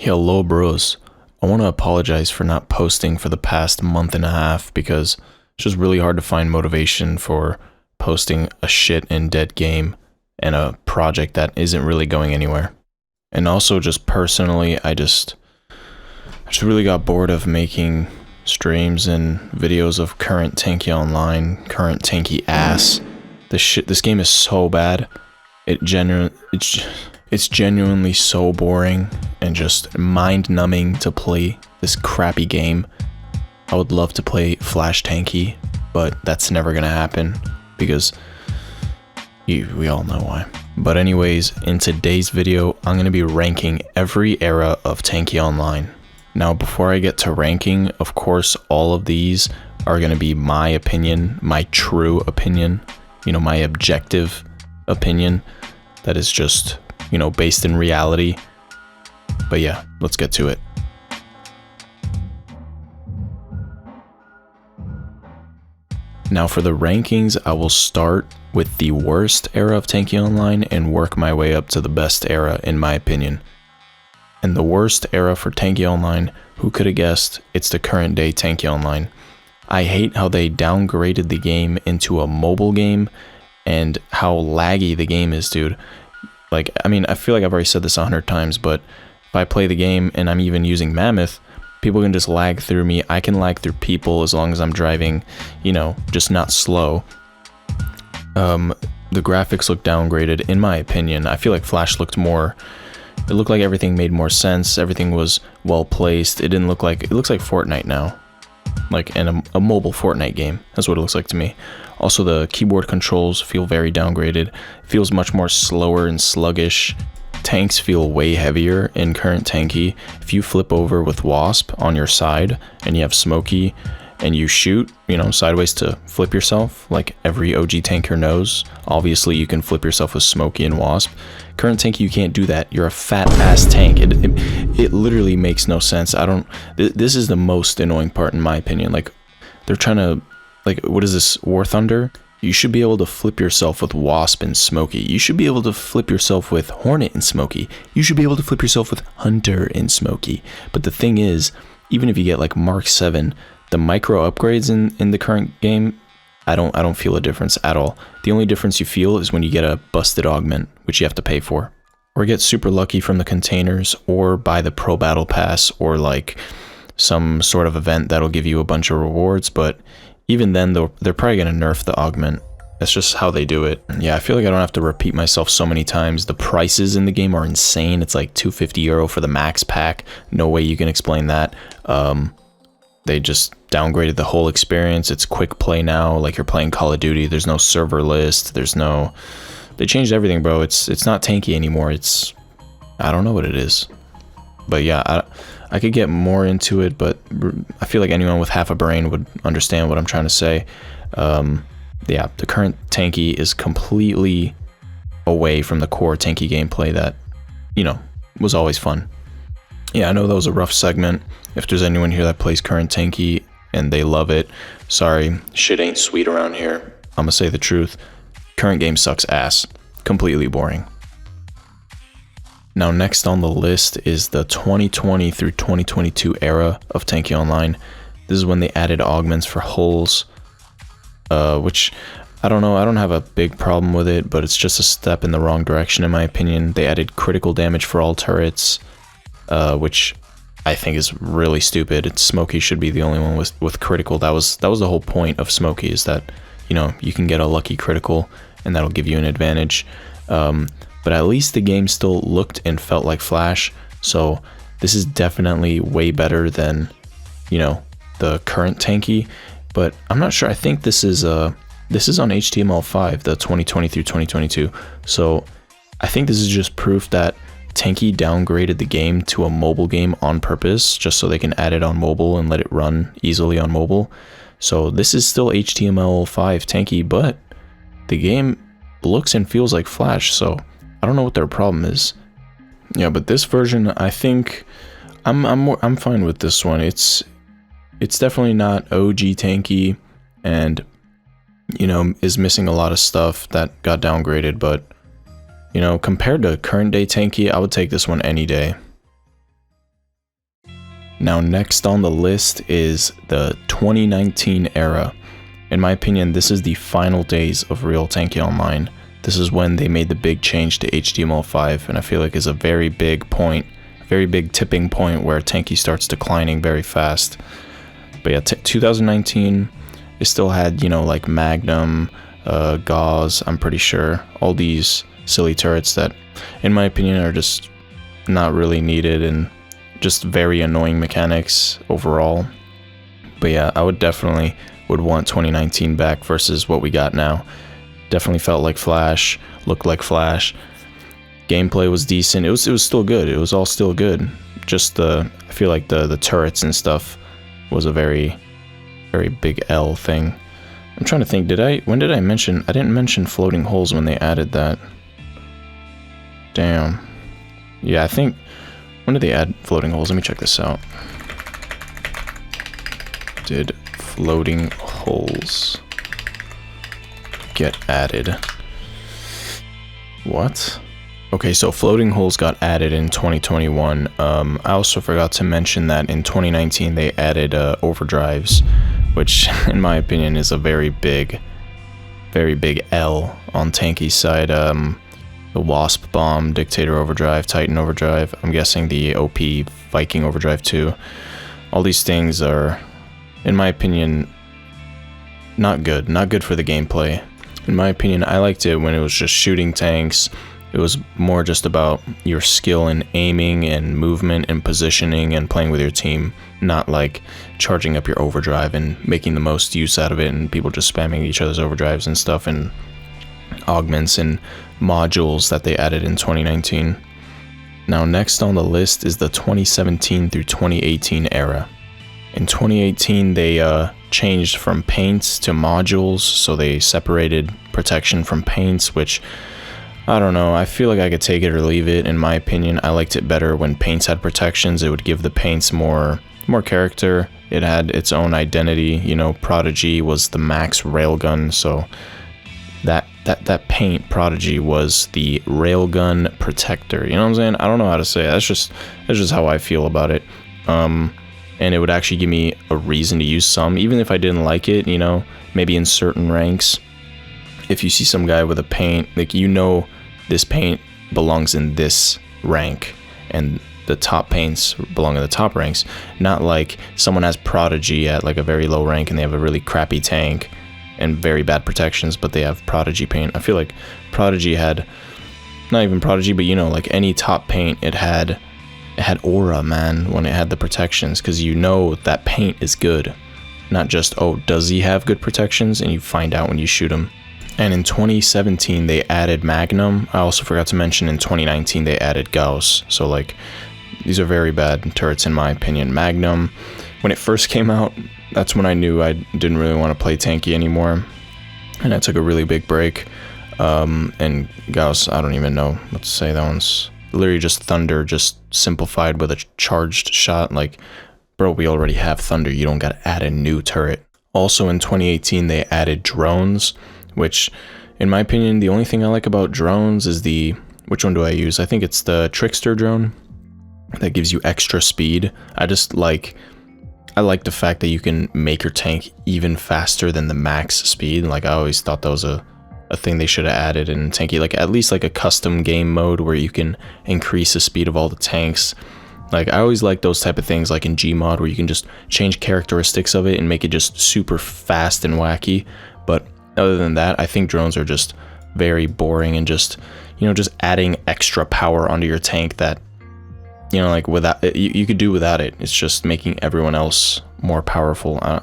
Hello, bros. I want to apologize for not posting for the past month and a half because it's just really hard to find motivation for posting a shit and dead game and a project that isn't really going anywhere. And also, just personally, I just really got bored of making streams and videos of current Tanki online, current Tanki ass. This game is so bad. It's genuinely so boring and just mind-numbing to play this crappy game. I would love to play Flash Tanki, but that's never gonna happen because we all know why. But anyways, in today's video, I'm gonna be ranking every era of Tanki Online. Now, before I get to ranking, of course, all of these are gonna be my opinion, my true opinion, my objective opinion that is just, based in reality. But yeah, let's get to it. Now for the rankings, I will start with the worst era of Tanki Online and work my way up to the best era in my opinion. And the worst era for Tanki Online, who could have guessed, it's the current day Tanki Online. I hate how they downgraded the game into a mobile game and how laggy the game is, dude. I feel like I've already said this 100 times, but if I play the game and I'm even using Mammoth, people can just lag through me. I can lag through people as long as I'm driving, just not slow. The graphics look downgraded, in my opinion. I feel like Flash looked like everything made more sense. Everything was well placed. It looks like Fortnite now. Like in a mobile Fortnite game. That's what it looks like to me. Also, the keyboard controls feel very downgraded. It feels much more slower and sluggish. Tanks feel way heavier in current Tanki. If you flip over with Wasp on your side and you have Smokey and you shoot, sideways to flip yourself, like every OG tanker knows, obviously you can flip yourself with Smokey and Wasp. Current Tanki, you can't do that. You're a fat ass tank. It literally makes no sense. This is the most annoying part in my opinion. Like, they're trying to, what is this, War Thunder? You should be able to flip yourself with Wasp and Smokey. You should be able to flip yourself with Hornet and Smokey. You should be able to flip yourself with Hunter and Smokey. But the thing is, even if you get like Mark 7, the micro upgrades in the current game, I don't feel a difference at all. The only difference you feel is when you get a busted augment, which you have to pay for. Or get super lucky from the containers, or buy the Pro Battle Pass, or like some sort of event that'll give you a bunch of rewards. But even then, they're probably going to nerf the augment. That's just how they do it. Yeah, I feel like I don't have to repeat myself so many times. The prices in the game are insane. It's like €250 for the max pack. No way you can explain that. They just downgraded the whole experience. It's quick play now, like you're playing Call of Duty. There's no server list. They changed everything, bro. It's not Tanki anymore. I don't know what it is. But yeah, I could get more into it, but I feel like anyone with half a brain would understand what I'm trying to say. Yeah, the current Tanki is completely away from the core Tanki gameplay that, was always fun. Yeah, I know that was a rough segment. If there's anyone here that plays current Tanki and they love it, sorry, shit ain't sweet around here. I'm gonna say the truth. Current game sucks ass. Completely boring. Now, next on the list is the 2020 through 2022 era of Tanki Online. This is when they added augments for hulls, which I don't know. I don't have a big problem with it, but it's just a step in the wrong direction in my opinion. They added critical damage for all turrets, which I think is really stupid. Smokey should be the only one with critical. That was the whole point of Smokey, is that you can get a lucky critical and that'll give you an advantage. But at least the game still looked and felt like Flash, so this is definitely way better than the current Tanki. But I'm not sure. I think this is on HTML5, the 2020 through 2022. So I think this is just proof that Tanki downgraded the game to a mobile game on purpose, just so they can add it on mobile and let it run easily on mobile. So this is still HTML5 Tanki, but the game looks and feels like Flash, so I don't know what their problem is. Yeah, but this version, I think I'm fine with this one. It's definitely not OG Tanki, and is missing a lot of stuff that got downgraded, but compared to current day Tanki, I would take this one any day. Now next on the list is the 2019 era. In my opinion, this is the final days of real Tanki Online. This is when they made the big change to HTML5, and I feel like is a very big point, very big tipping point where Tanki starts declining very fast. But yeah, 2019, it still had, you know, like Magnum, Gauze, I'm pretty sure, all these silly turrets that, in my opinion, are just not really needed and just very annoying mechanics overall. But yeah, I would definitely want 2019 back versus what we got now. Definitely felt like Flash, looked like Flash. Gameplay was decent. It was still good. It was all still good. Just I feel like the turrets and stuff was a very big L thing. I'm trying to think, when did I mention, I didn't mention floating holes when they added that. Damn. Yeah, I think, when did they add floating holes? Let me check this out. Did floating holes get added? What? Okay, so floating holes got added in 2021. I also forgot to mention that in 2019 they added overdrives, which in my opinion is a very big L on Tanki's side. The Wasp Bomb, Dictator Overdrive, Titan Overdrive, I'm guessing the OP Viking Overdrive too. All these things are, in my opinion, not good for the gameplay. In my opinion, I liked it when it was just shooting tanks. It was more just about your skill in aiming and movement and positioning and playing with your team, not like charging up your overdrive and making the most use out of it and people just spamming each other's overdrives and stuff and augments and modules that they added in 2019. Now next on the list is the 2017 through 2018 era. In 2018 they changed from paints to modules, so they separated protection from paints, which I don't know, I feel like I could take it or leave it. In my opinion, I liked it better when paints had protections. It would give the paints more character. It had its own identity. You know, Prodigy was the max railgun, so that paint Prodigy was the railgun protector. You know what I'm saying? I don't know how to say it. That's just how I feel about it. And it would actually give me a reason to use some, even if I didn't like it, you know, maybe in certain ranks. If you see some guy with a paint, like, you know, this paint belongs in this rank and the top paints belong in the top ranks, not like someone has Prodigy at like a very low rank and they have a really crappy tank and very bad protections, but they have Prodigy paint. I feel like Prodigy had, not even Prodigy, but you know, like any top paint, it had aura, man, when it had the protections, because you know that paint is good, not just, oh, does he have good protections, and you find out when you shoot him. And in 2017 they added Magnum. I also forgot to mention in 2019 they added Gauss. So like, these are very bad turrets in my opinion. Magnum, when it first came out, that's when I knew I didn't really want to play Tanki anymore, and I took a really big break. And Gauss, I don't even know what to say. That one's literally just Thunder, just simplified with a charged shot. Like, bro, we already have Thunder. You don't gotta add a new turret. Also in 2018 they added drones, which in my opinion, the only thing I like about drones is which one do I use? I think it's the Trickster drone that gives you extra speed. I like the fact that you can make your tank even faster than the max speed. Like, I always thought that was a thing they should have added in Tanki, like at least like a custom game mode where you can increase the speed of all the tanks. Like, I always like those type of things, like in Gmod, where you can just change characteristics of it and make it just super fast and wacky. But other than that, I think drones are just very boring and just, you know, just adding extra power onto your tank that, you know, like without you could do without it. It's just making everyone else more powerful. I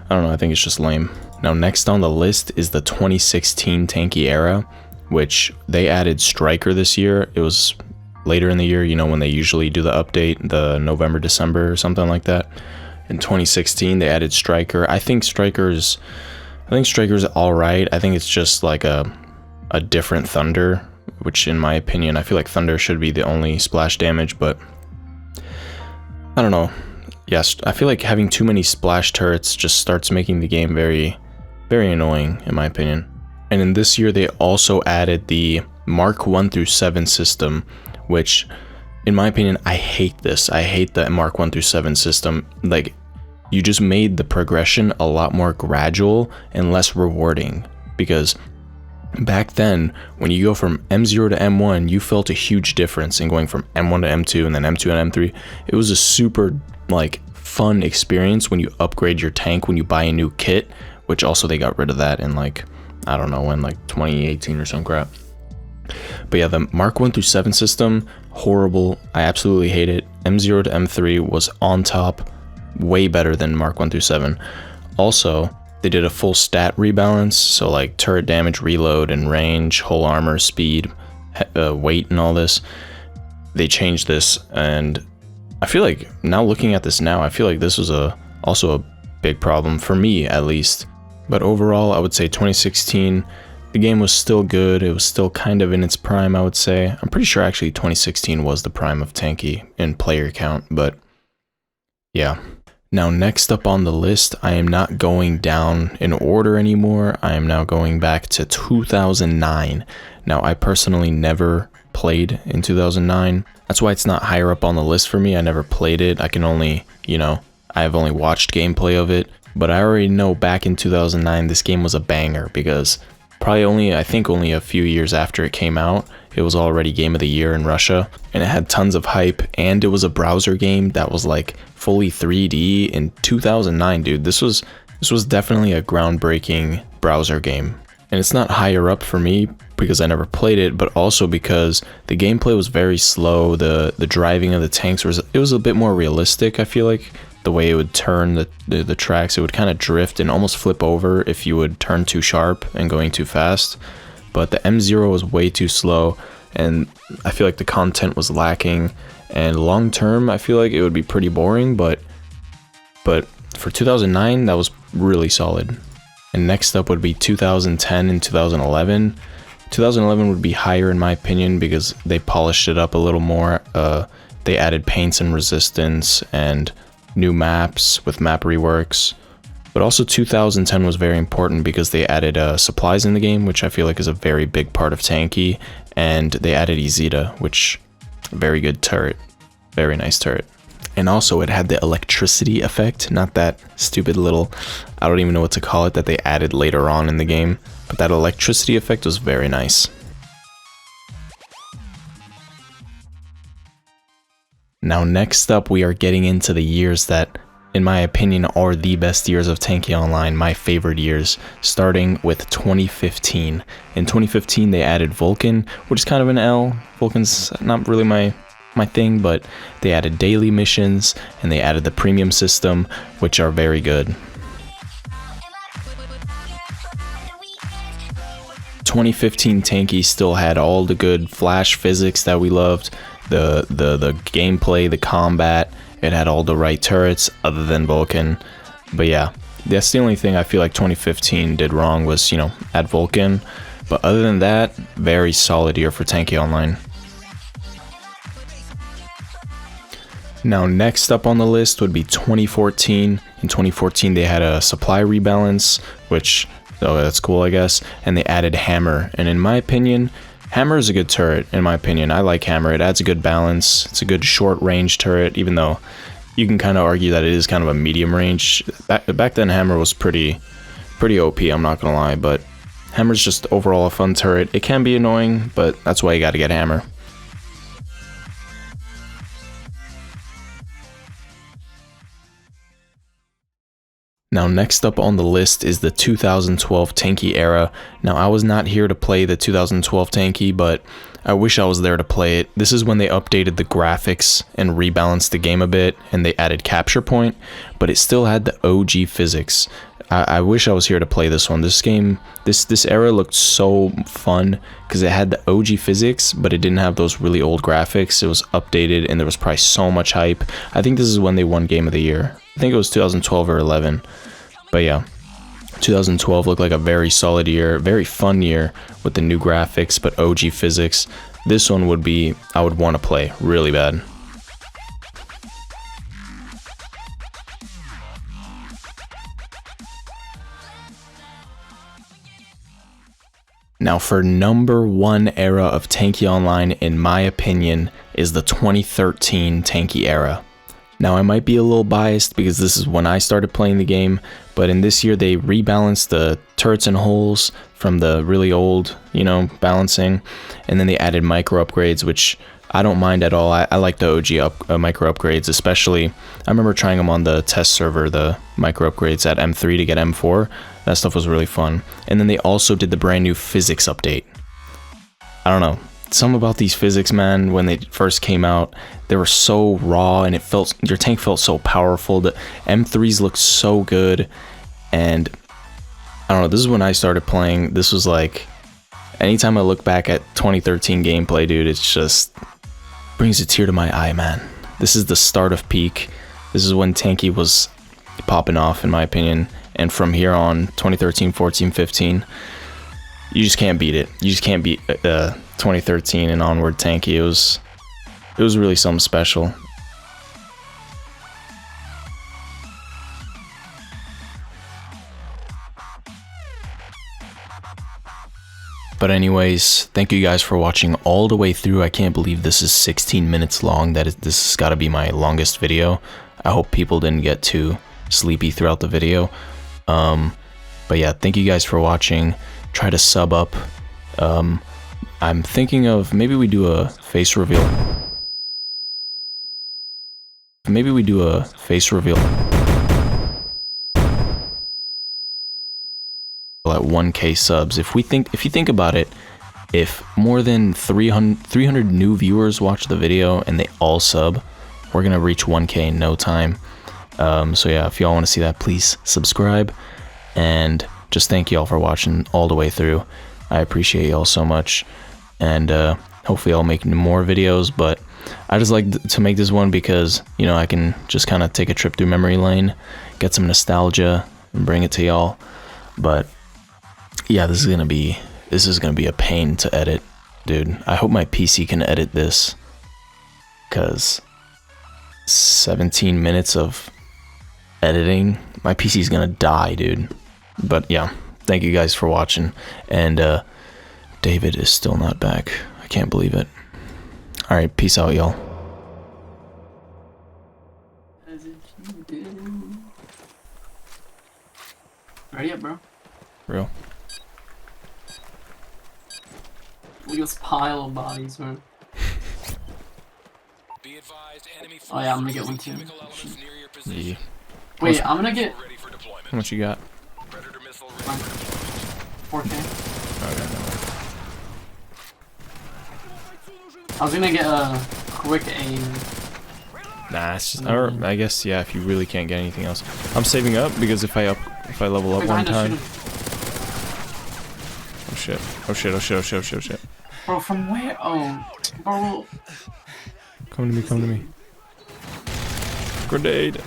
don't know, I think it's just lame. Now next on the list is the 2016 Tanki era, which they added Striker this year. It was later in the year, you know, when they usually do the update, the November, December or something like that. In 2016 they added Striker. I think Striker's alright. I think it's just like a different Thunder, which in my opinion, I feel like Thunder should be the only splash damage, but I don't know. Yes, I feel like having too many splash turrets just starts making the game very, very annoying, in my opinion. And in this year, they also added the Mark 1 through 7 system, which In my opinion, I hate this. I hate the Mark 1 through 7 system. Like, you just made the progression a lot more gradual and less rewarding, because back then, when you go from M0 to M1, you felt a huge difference in going from M1 to M2 and then M2 and M3. It was a super, like, fun experience when you upgrade your tank, when you buy a new kit, which also they got rid of that in, like, I don't know when, like 2018 or some crap. But yeah, the Mark 1 through 7 system, horrible. I absolutely hate it. M0 to M3 was on top, way better than Mark 1 through 7. Also, they did a full stat rebalance, so like turret damage, reload, and range, whole armor, speed, weight, and all this. They changed this, and I feel like, now looking at this now, I feel like this was also a big problem, for me at least. But overall, I would say 2016, the game was still good. It was still kind of in its prime, I would say. I'm pretty sure actually 2016 was the prime of Tanki in player count, but yeah. Now, next up on the list, I am not going down in order anymore. I am now going back to 2009. Now, I personally never played in 2009. That's why it's not higher up on the list for me. I never played it. I can only, I've only watched gameplay of it. But I already know back in 2009, this game was a banger, because I think only a few years after it came out, it was already Game of the Year in Russia, and it had tons of hype, and it was a browser game that was like fully 3D in 2009, dude. This was definitely a groundbreaking browser game. And it's not higher up for me because I never played it, but also because the gameplay was very slow. The driving of the tanks was a bit more realistic, I feel like. The way it would turn the tracks, it would kind of drift and almost flip over if you would turn too sharp and going too fast. But the M0 was way too slow, and I feel like the content was lacking. And long term, I feel like it would be pretty boring, but for 2009, that was really solid. And next up would be 2010 and 2011. 2011 would be higher in my opinion because they polished it up a little more. They added paints and resistance and new maps with map reworks. But also 2010 was very important because they added supplies in the game, which I feel like is a very big part of Tanki, and they added Izita, which, very good turret, very nice turret. And also it had the electricity effect, not that stupid little, I don't even know what to call it, that they added later on in the game, but that electricity effect was very nice. Now next up, we are getting into the years that, in my opinion, are the best years of Tanki Online, my favorite years, starting with 2015. In 2015, they added Vulcan, which is kind of an L. Vulcan's not really my thing, but they added daily missions, and they added the premium system, which are very good. 2015 Tanki still had all the good flash physics that we loved. The gameplay, the combat, it had all the right turrets other than Vulcan. But yeah, that's the only thing I feel like 2015 did wrong was, add Vulcan. But other than that, very solid year for Tanki Online. Now next up on the list would be 2014. In 2014 they had a supply rebalance, which, oh, that's cool I guess, and they added Hammer. And in my opinion, Hammer is a good turret, in my opinion. I like Hammer. It adds a good balance. It's a good short-range turret, even though you can kind of argue that it is kind of a medium range. Back then, Hammer was pretty OP, I'm not going to lie, but Hammer's just overall a fun turret. It can be annoying, but that's why you got to get Hammer. Now next up on the list is the 2012 Tanki era. Now I was not here to play the 2012 Tanki, but I wish I was there to play it. This is when they updated the graphics and rebalanced the game a bit, and they added capture point, but it still had the OG physics. I wish I was here to play this one. This game, this era looked so fun because it had the OG physics, but it didn't have those really old graphics. It was updated and there was probably so much hype. I think this is when they won Game of the Year. I think it was 2012 or 11. But yeah, 2012 looked like a very solid year, very fun year with the new graphics, but OG physics. This one would be, I would want to play really bad. Now for number one era of Tanki Online, in my opinion, is the 2013 Tanki era. Now I might be a little biased because this is when I started playing the game, but in this year they rebalanced the turrets and holes from the really old, you know, balancing, and then they added micro upgrades, which I don't mind at all. I like the OG micro upgrades, especially. I remember trying them on the test server, the micro upgrades at M3 to get M4. That stuff was really fun. And then they also did the brand new physics update. I don't know. Something about these physics, man, when they first came out, they were so raw and your tank felt so powerful. The M3s looked so good, and I don't know, this is when I started playing. This was like, anytime I look back at 2013 gameplay, dude, it's just brings a tear to my eye, man. This is the start of peak. This is when Tanki was popping off, in my opinion, and from here on, 2013, 14, 15, you just can't beat it. You just can't beat 2013 and onward Tanki. It was really something special. But anyways, thank you guys for watching all the way through. I can't believe this is 16 minutes long. This has got to be my longest video. I hope people didn't get too sleepy throughout the video. But yeah, thank you guys for watching. Try to sub up. I'm thinking of maybe we do a face reveal. Maybe we do a face reveal at 1K subs. If you think about it, if more than 300 new viewers watch the video and they all sub, we're gonna reach 1K in no time. So yeah, if y'all want to see that, please subscribe, and just thank y'all for watching all the way through. I appreciate y'all so much, and hopefully I'll make more videos, but I just like to make this one because, you know, I can just kind of take a trip through memory lane, get some nostalgia, and bring it to y'all. But yeah, this is gonna be a pain to edit, dude. I hope my PC can edit this, cause 17 minutes of editing, my PC's gonna die, dude. But yeah, thank you guys for watching, and David is still not back. I can't believe it. All right, peace out, y'all. Ready up, bro? Real. Look at this pile of bodies, bro. Oh yeah, I'm gonna get one too. Yeah. Wait, I'm gonna get... How much you got? 4K. Okay. I was gonna get a quick aim. Nah, it's just, or I guess, yeah, if you really can't get anything else. I'm saving up because if I level up one time. Oh shit. Oh shit, oh shit, oh shit, oh shit, oh shit. Bro, from where? Oh, bro. Come to me, come to me. Grenade.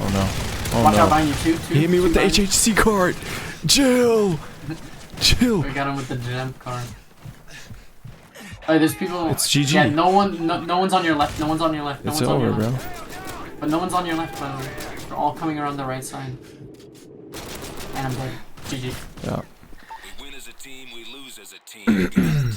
Oh no. Oh Watch no. out behind you, two. He hit me with the HHC card. Chill. Chill. We got him with the gem card. Oh, there's people. It's GG. Yeah, no one's on your left. No one's on your left. No It's one's on over, your bro. left. But no one's on your left, by the way. They're all coming around the right side. And I'm dead. GG. Yeah. We win as a team, we lose as a team.